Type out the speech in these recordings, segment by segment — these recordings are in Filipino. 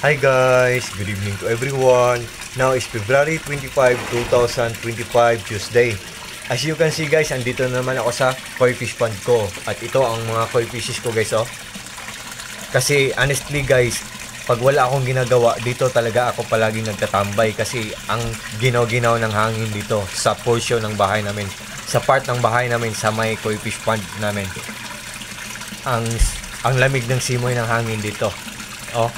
Hi guys, good evening to everyone. Now is February 25, 2025, Tuesday. As you can see guys, andito naman ako sa koi fish pond ko. At ito ang mga koi fishes ko guys, oh. Kasi honestly guys, pag wala akong ginagawa, dito talaga ako palaging nagtatambay. Kasi ang ginaw-ginaw ng hangin dito sa portion ng bahay namin. Sa part ng bahay namin, sa may koi fish pond namin. Ang lamig ng simoy ng hangin dito. Oh.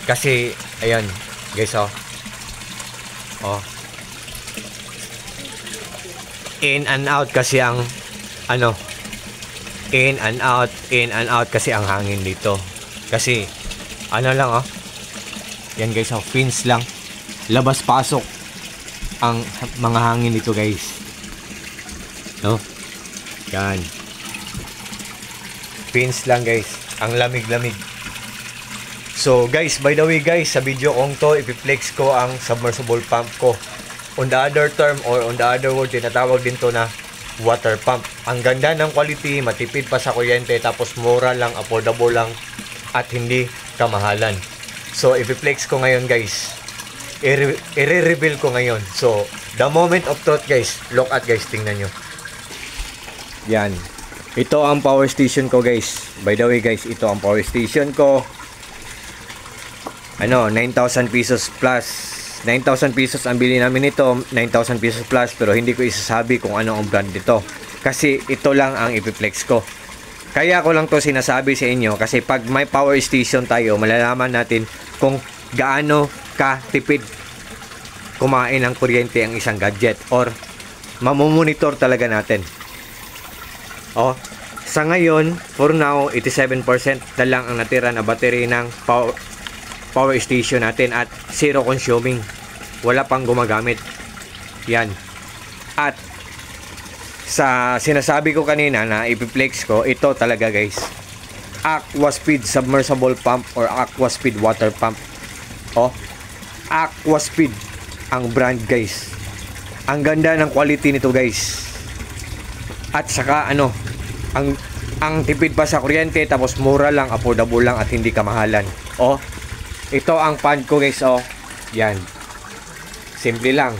Kasi, ayan, guys, oh. Oh. In and out kasi ang, in and out kasi ang hangin dito. Kasi, lang, oh. Yan, guys, oh, fins lang. Labas-pasok ang mga hangin dito, guys. No? Yan. Fins lang, guys. Ang lamig-lamig. So guys, by the way guys, sa video kong to, ipiflex ko ang submersible pump ko. On the other term or on the other word, tinatawag din to na water pump. Ang ganda ng quality, matipid pa sa kuryente, tapos mura lang, affordable lang, at hindi kamahalan. So ipiflex ko ngayon guys. I-reveal ko ngayon. So the moment of truth guys, look at guys, tingnan nyo. Yan. Ito ang power station ko guys. By the way guys, ito ang power station ko. 9,000 pesos plus. 9,000 pesos ang bili namin nito, 9,000 pesos plus, pero hindi ko isasabi kung ano ang brand nito. Kasi ito lang ang ipiplex ko. Kaya ko lang to sinasabi sa inyo kasi pag may power station tayo, malalaman natin kung gaano katipid kumain ng kuryente ang isang gadget or mamomonitor talaga natin. Oh, sa ngayon, for now, 87% na lang ang natira na battery ng power station natin at zero consuming, wala pang gumagamit. Yan. At sa sinasabi ko kanina na ipiplex ko, ito talaga guys, Aquaspeed submersible pump or Aquaspeed water pump. Oh, Aquaspeed ang brand guys. Ang ganda ng quality nito guys. At saka ang tipid pa sa kuryente, tapos mura lang, affordable lang, at hindi kamahalan. Oh, ito ang pond ko guys, oh. Yan. Simple lang.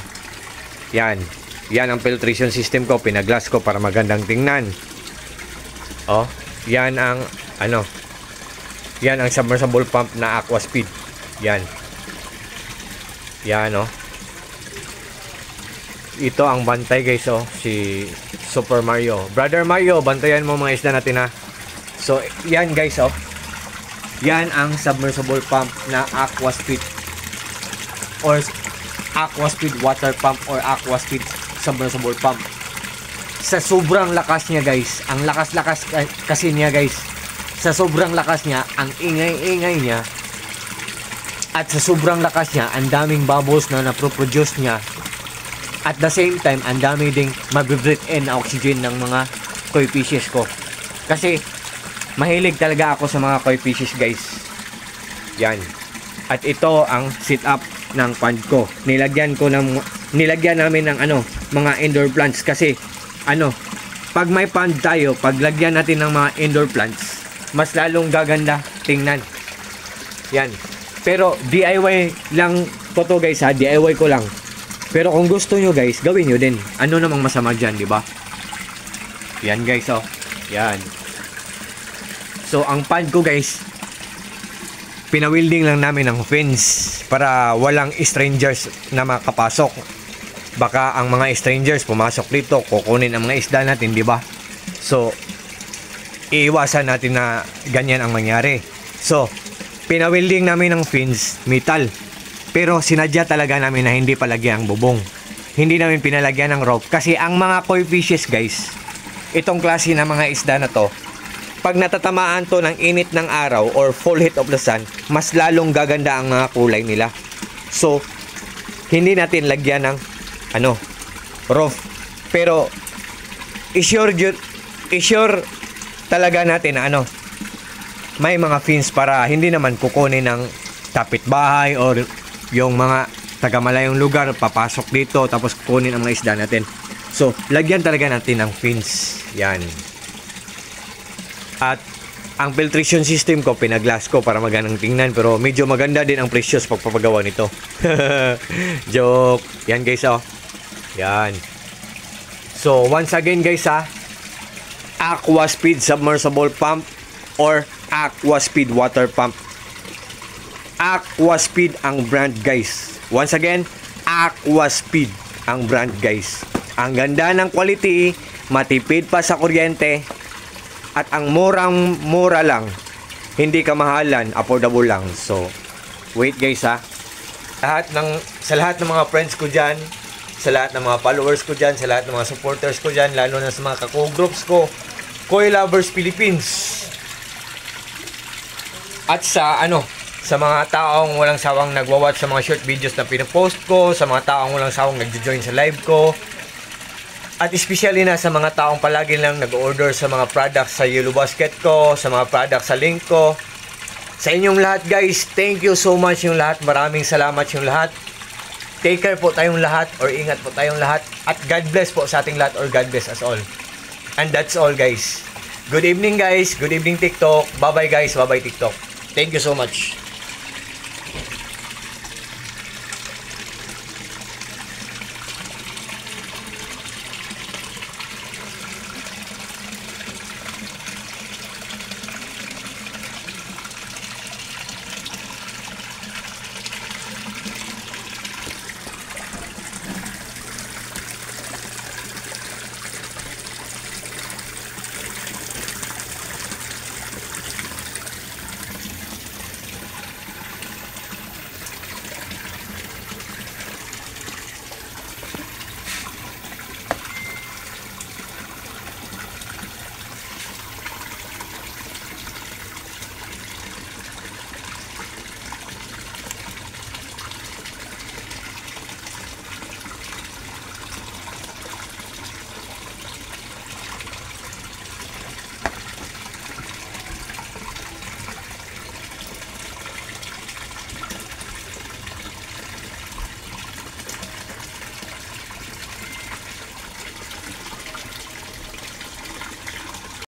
Yan. Yan ang filtration system ko. Pinaglass ko para magandang tingnan. Oh. Yan ang yan ang submersible pump na Aquaspeed. Yan. Yan, oh. Ito ang bantay guys, oh. Si Super Mario. Brother Mario, bantayan mo mga isda natin, ha. So, yan guys, oh. Yan ang submersible pump na Aquaspeed or Aquaspeed water pump or Aquaspeed submersible pump. Sa sobrang lakas niya guys, ang lakas-lakas kasi niya guys, sa sobrang lakas niya, ang ingay-ingay niya, at sa sobrang lakas niya, ang daming bubbles na naproproduce niya. At the same time, ang dami ding mabibreathe in na oxygen ng mga koi fishes ko. Kasi mahilig talaga ako sa mga koi fishes guys. Yan. At ito ang setup ng pond ko. Nilagyan namin ng mga indoor plants kasi pag may pond tayo, pag lagyan natin ng mga indoor plants, mas lalong gaganda tingnan. Yan. Pero DIY lang to guys, ha. DIY ko lang. Pero kung gusto nyo guys, gawin nyo din. Ano namang masama dyan, di ba? Yan guys, oh. Yan. So, ang pond ko guys, pinawilding lang namin ng fence para walang strangers na makapasok. Baka ang mga strangers pumasok dito, kukunin ang mga isda natin, di ba? So, iiwasan natin na ganyan ang mangyari. So, pinawilding namin ng fence, metal. Pero sinadya talaga namin na hindi palagyan ang bubong. Hindi namin pinalagyan ng rope kasi ang mga koi fishes guys, itong klase ng mga isda na to, pag natatamaan to ng init ng araw or full heat of the sun, mas lalong gaganda ang mga kulay nila. So, hindi natin lagyan ng rope. Pero i-sure talaga natin na may mga fins para hindi naman kukunin ng kapitbahay or yung mga taga-malayong lugar papasok dito tapos kukunin ang mga isda natin. So, lagyan talaga natin ng fins. Yan. At Ang filtration system ko, pinaglas ko para maganang tingnan. Pero medyo maganda din ang presyo sa pagpapagawa nito. Joke. Yan guys, oh. Yan. So, once again guys, Aquaspeed submersible pump or Aquaspeed water pump. Aquaspeed ang brand guys. Once again, Aquaspeed ang brand guys. Ang ganda ng quality, matipid pa sa kuryente, at ang mura lang. Hindi ka mahalan, affordable lang. So, wait guys sa lahat ng mga friends ko dyan, sa lahat ng mga followers ko dyan, sa lahat ng mga supporters ko dyan, lalo na sa mga kako-groups ko, Koi Lovers Philippines. At sa mga taong walang sawang nagwa-watch sa mga short videos na pinopost ko, sa mga taong walang sawang nagjo-join sa live ko, at especially na sa mga taong palagi lang nag-order sa mga products sa Yellow Basket ko, sa mga products sa link ko. Sa inyong lahat guys, thank you so much yung lahat. Maraming salamat yung lahat. Take care po tayong lahat, or ingat po tayong lahat. At God bless po sa ating lahat, or God bless us all. And that's all guys. Good evening guys. Good evening TikTok. Bye bye guys. Bye bye TikTok. Thank you so much.